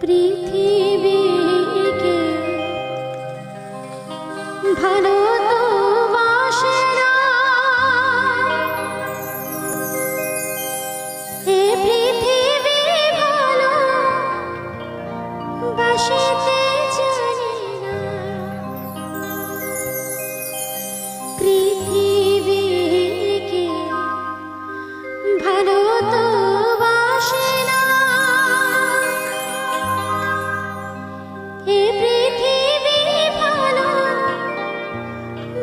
পৃথিবীকে ভালো তো বাসে না, এ পৃথিবী ভালো বাসিতে জানে না। পৃথিবীকে ভালো তো বাসে না, এ পৃথিবী ভালো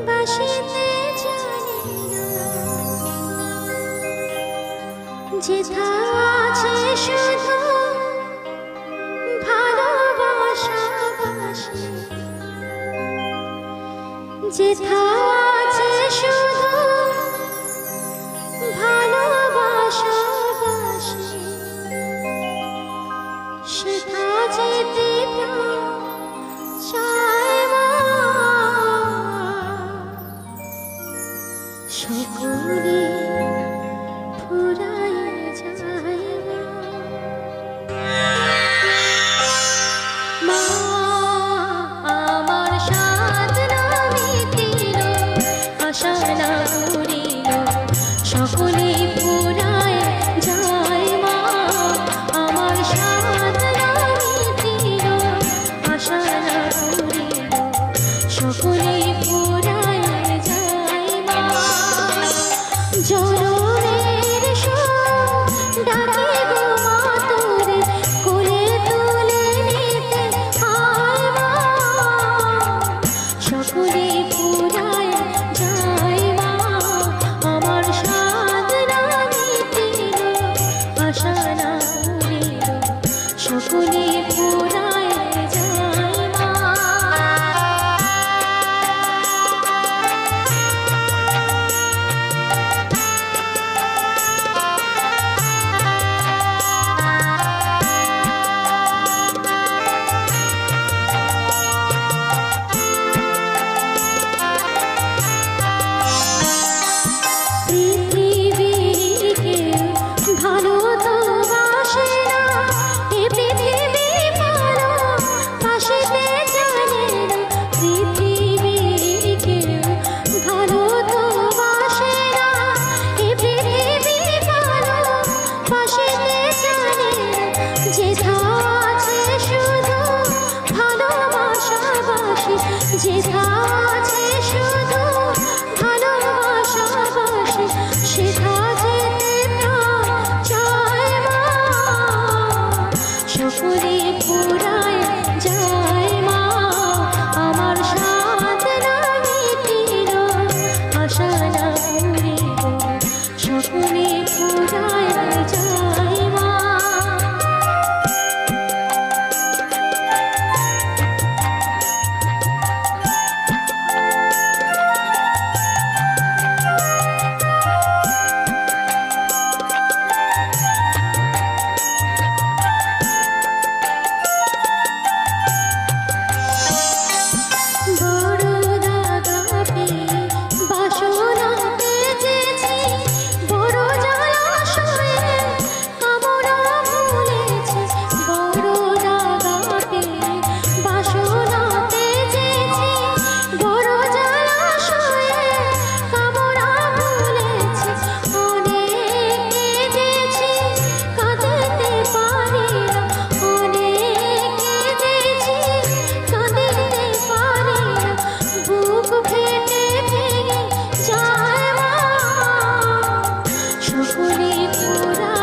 বাসিতে জানে না। যেথা আছে শুধু ভালোবাসা বাসে, যেথা আছে শুধু ভালোবাসা বাসে, সেথা যেতে প্রাণ চায় মা। সকলে ফুরায় যায় মা। আমার সাধনা মিটিল, আশা না করিল, সকলে ফুরায় যায় মা। আমার সাধনা মিটিল, আশা না করিল, সকলে ফুরায় যায় মা। জনমের সুর ডাকে গো মা তোরে, কোলে তুলে নিতে আয় মা। সকলে ফুরায় যায় মা। আমার সাধনা মিটিল, আশা না করিল, সকলে ফুরায় যায় মা। পৃথিবীকে ভালো তো বাসে না, এ পৃথিবী ভালো বাসিতে জানে না। পৃথিবীকে ভালো তো বাসে না, এ পৃথিবী ভালো বাসিতে জানে না। যেথা আছে শুধু ভালোবাসা বাসে, যেথা আছে শুধু ভালোবাসা বাসে, সেথা যেতে প্রাণ চায় মা। সকলে ফুরায় যায় মা। আমার সাধনা মিটিল, আশা না করিল, সকলে ফুরায় যায় মা। বড় দাগা পেয়ে বাসনা তেজেছি, বড় জলাশয়ে কামনা ভুলেছি। বড় দাগা পেয়ে বাসনা তেজেছি, বড় জলাশয়ে কামনা ভুলেছি। অনেক কেঁদেছি, কাঁদিতে পারি না, অনেক কেঁদেছি, কাঁদিতে পারি না। বুক ফেটে ভেঙে যায় মা। সকলে পুরা